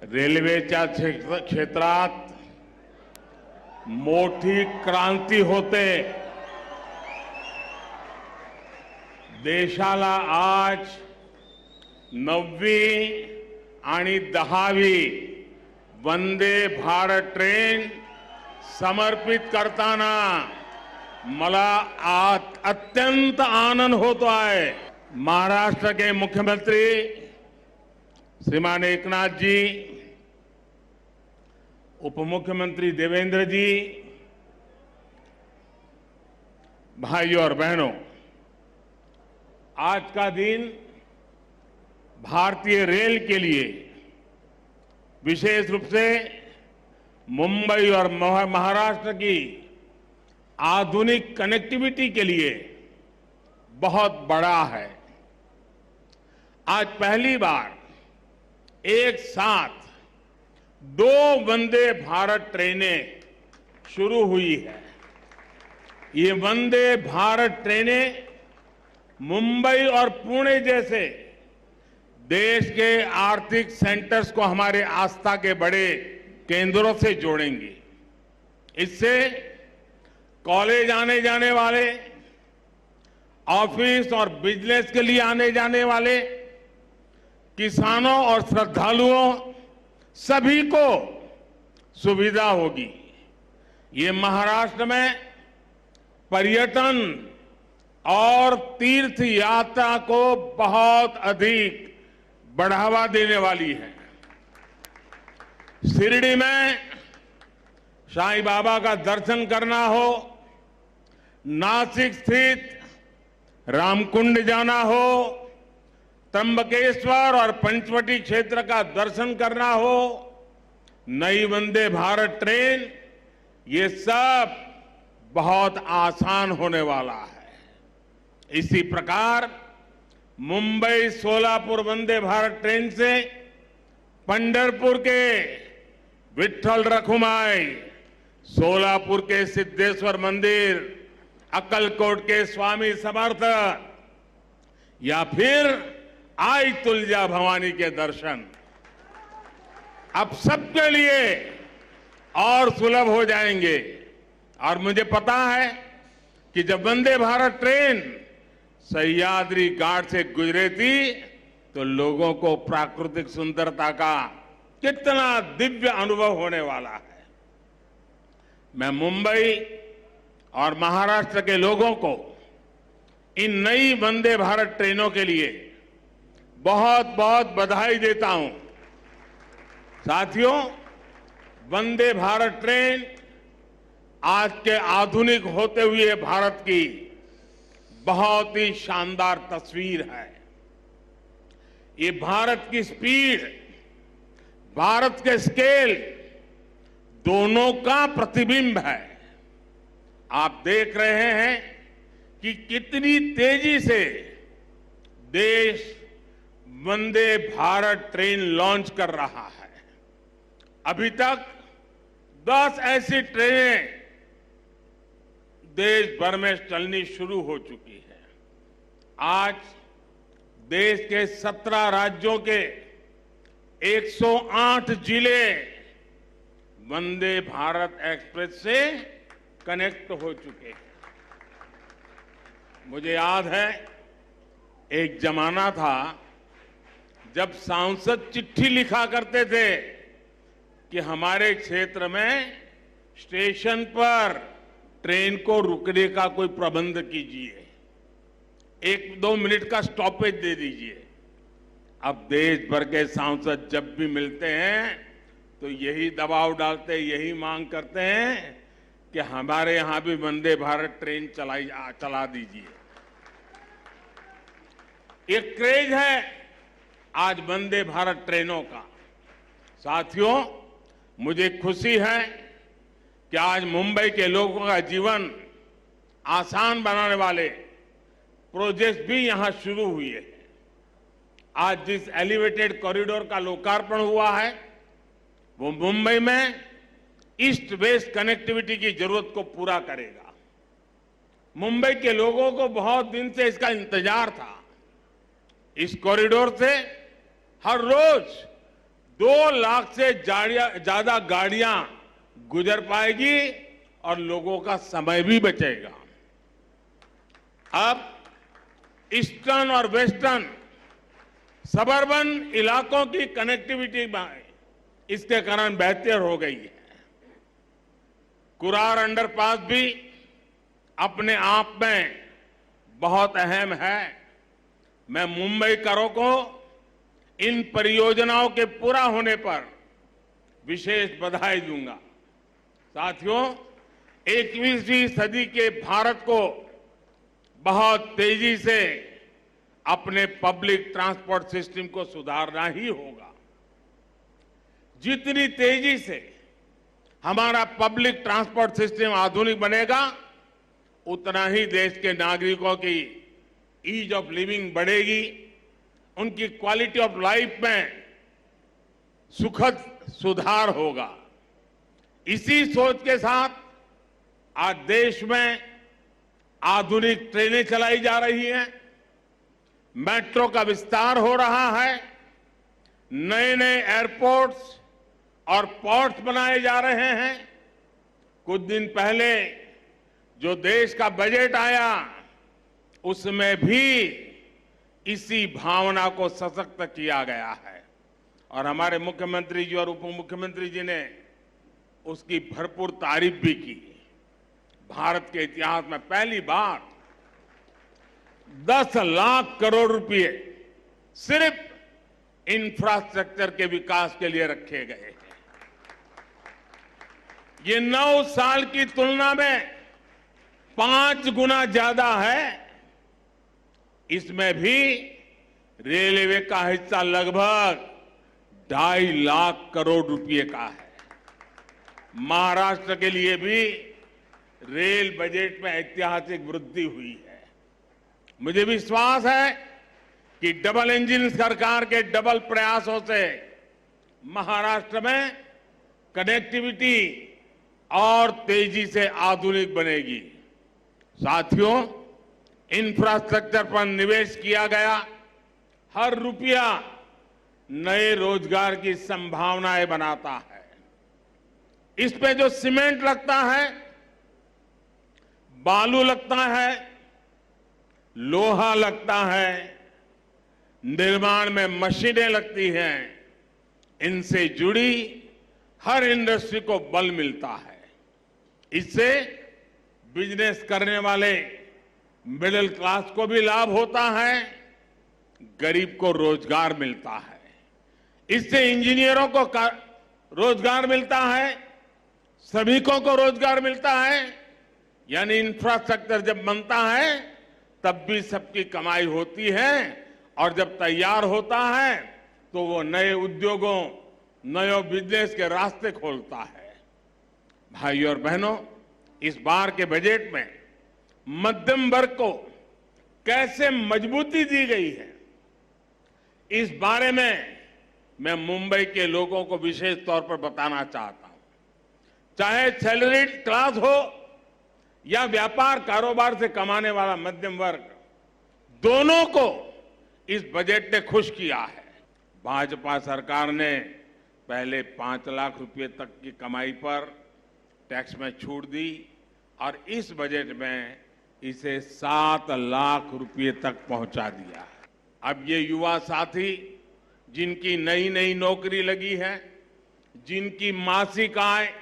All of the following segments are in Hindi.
रेल्वेच्या क्षेत्रात मोठी क्रांती होते। देशाला आज 9वी आणि 10वी वंदे भारत ट्रेन समर्पित करताना मला आज अत्यंत आनंद होतो आहे। महाराष्ट्र के मुख्यमंत्री श्रीमान एकनाथ जी, उप मुख्यमंत्री देवेंद्र जी, भाइयों और बहनों, आज का दिन भारतीय रेल के लिए, विशेष रूप से मुंबई और महाराष्ट्र की आधुनिक कनेक्टिविटी के लिए बहुत बड़ा है। आज पहली बार एक साथ 2 वंदे भारत ट्रेनें शुरू हुई है। ये वंदे भारत ट्रेनें मुंबई और पुणे जैसे देश के आर्थिक सेंटर्स को हमारे आस्था के बड़े केंद्रों से जोड़ेंगी। इससे कॉलेज आने जाने वाले, ऑफिस और बिजनेस के लिए आने जाने वाले, किसानों और श्रद्धालुओं सभी को सुविधा होगी। ये महाराष्ट्र में पर्यटन और तीर्थ यात्रा को बहुत अधिक बढ़ावा देने वाली है। शिरडी में साईं बाबा का दर्शन करना हो, नासिक स्थित रामकुंड जाना हो, त्र्यंबकेश्वर और पंचवटी क्षेत्र का दर्शन करना हो, नई वंदे भारत ट्रेन, ये सब बहुत आसान होने वाला है। इसी प्रकार मुंबई सोलापुर वंदे भारत ट्रेन से पंढरपुर के विठ्ठल रखुमाई, सोलापुर के सिद्धेश्वर मंदिर, अक्कलकोट के स्वामी समर्थ या फिर आई तुलजा भवानी के दर्शन अब सबके लिए और सुलभ हो जाएंगे। और मुझे पता है कि जब वंदे भारत ट्रेन सह्याद्री घाट से गुजरे थी तो लोगों को प्राकृतिक सुंदरता का कितना दिव्य अनुभव होने वाला है। मैं मुंबई और महाराष्ट्र के लोगों को इन नई वंदे भारत ट्रेनों के लिए बहुत बहुत बधाई देता हूं। साथियों, वंदे भारत ट्रेन आज के आधुनिक होते हुए भारत की बहुत ही शानदार तस्वीर है। ये भारत की स्पीड, भारत के स्केल दोनों का प्रतिबिंब है। आप देख रहे हैं कि कितनी तेजी से देश वंदे भारत ट्रेन लॉन्च कर रहा है। अभी तक 10 ऐसी ट्रेनें देश भर में चलनी शुरू हो चुकी है। आज देश के 17 राज्यों के 108 जिले वंदे भारत एक्सप्रेस से कनेक्ट हो चुके हैं। मुझे याद है, एक जमाना था जब सांसद चिट्ठी लिखा करते थे कि हमारे क्षेत्र में स्टेशन पर ट्रेन को रुकने का कोई प्रबंध कीजिए, 1-2 मिनट का स्टॉपेज दे दीजिए। अब देश भर के सांसद जब भी मिलते हैं तो यही दबाव डालते, यही मांग करते हैं कि हमारे यहां भी वंदे भारत ट्रेन चला दीजिए। एक क्रेज है आज वंदे भारत ट्रेनों का। साथियों, मुझे खुशी है कि आज मुंबई के लोगों का जीवन आसान बनाने वाले प्रोजेक्ट भी यहां शुरू हुए हैं। आज जिस एलिवेटेड कॉरिडोर का लोकार्पण हुआ है वो मुंबई में ईस्ट वेस्ट कनेक्टिविटी की जरूरत को पूरा करेगा। मुंबई के लोगों को बहुत दिन से इसका इंतजार था। इस कॉरिडोर से हर रोज 2 लाख से ज्यादा गाड़ियां गुजर पाएगी और लोगों का समय भी बचेगा। अब ईस्टर्न और वेस्टर्न सबर्बन इलाकों की कनेक्टिविटी इसके कारण बेहतर हो गई है। कुरार अंडरपास भी अपने आप में बहुत अहम है। मैं मुंबईकरों को इन परियोजनाओं के पूरा होने पर विशेष बधाई दूंगा। साथियों, 21वीं सदी के भारत को बहुत तेजी से अपने पब्लिक ट्रांसपोर्ट सिस्टम को सुधारना ही होगा। जितनी तेजी से हमारा पब्लिक ट्रांसपोर्ट सिस्टम आधुनिक बनेगा, उतना ही देश के नागरिकों की ईज ऑफ लिविंग बढ़ेगी, उनकी क्वालिटी ऑफ लाइफ में सुखद सुधार होगा। इसी सोच के साथ आज देश में आधुनिक ट्रेनें चलाई जा रही हैं, मेट्रो का विस्तार हो रहा है, नए नए एयरपोर्ट्स और पोर्ट्स बनाए जा रहे हैं। कुछ दिन पहले जो देश का बजट आया, उसमें भी इसी भावना को सशक्त किया गया है और हमारे मुख्यमंत्री जी और उप मुख्यमंत्री जी ने उसकी भरपूर तारीफ भी की। भारत के इतिहास में पहली बार 10 लाख करोड़ रुपए सिर्फ इंफ्रास्ट्रक्चर के विकास के लिए रखे गए हैं। ये 9 साल की तुलना में 5 गुना ज्यादा है। इसमें भी रेलवे का हिस्सा लगभग 2.5 लाख करोड़ रुपए का है। महाराष्ट्र के लिए भी रेल बजट में ऐतिहासिक वृद्धि हुई है। मुझे विश्वास है कि डबल इंजन सरकार के डबल प्रयासों से महाराष्ट्र में कनेक्टिविटी और तेजी से आधुनिक बनेगी। साथियों, इंफ्रास्ट्रक्चर पर निवेश किया गया हर रुपया नए रोजगार की संभावनाएं बनाता है। इस पे जो सीमेंट लगता है, बालू लगता है, लोहा लगता है, निर्माण में मशीनें लगती हैं, इनसे जुड़ी हर इंडस्ट्री को बल मिलता है। इससे बिजनेस करने वाले मिडिल क्लास को भी लाभ होता है, गरीब को रोजगार मिलता है। इससे इंजीनियरों को रोजगार मिलता है, श्रमिकों को रोजगार मिलता है। यानी इंफ्रास्ट्रक्चर जब बनता है तब भी सबकी कमाई होती है और जब तैयार होता है तो वो नए उद्योगों, नए बिजनेस के रास्ते खोलता है। भाइयों और बहनों, इस बार के बजट में मध्यम वर्ग को कैसे मजबूती दी गई है, इस बारे में मैं मुंबई के लोगों को विशेष तौर पर बताना चाहता हूं। चाहे सैलरीड क्लास हो या व्यापार कारोबार से कमाने वाला मध्यम वर्ग, दोनों को इस बजट ने खुश किया है। भाजपा सरकार ने पहले 5 लाख रुपए तक की कमाई पर टैक्स में छूट दी और इस बजट में इसे 7 लाख रुपए तक पहुंचा दिया है। अब ये युवा साथी जिनकी नई नई नौकरी लगी है, जिनकी मासिक आय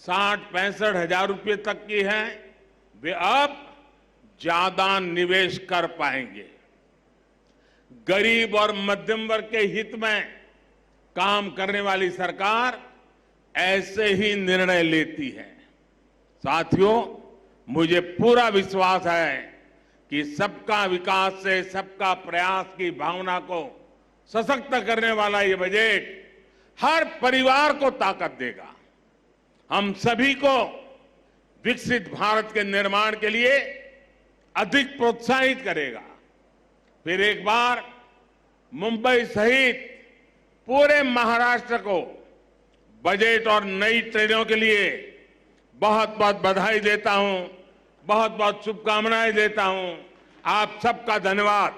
60-65 हजार रुपए तक की है, वे अब ज्यादा निवेश कर पाएंगे। गरीब और मध्यम वर्ग के हित में काम करने वाली सरकार ऐसे ही निर्णय लेती है। साथियों, मुझे पूरा विश्वास है कि सबका विकास से सबका प्रयास की भावना को सशक्त करने वाला ये बजट हर परिवार को ताकत देगा, हम सभी को विकसित भारत के निर्माण के लिए अधिक प्रोत्साहित करेगा। फिर एक बार मुंबई सहित पूरे महाराष्ट्र को बजट और नई ट्रेनों के लिए बहुत बहुत बधाई देता हूं, बहुत बहुत शुभकामनाएं देता हूं। आप सबका धन्यवाद।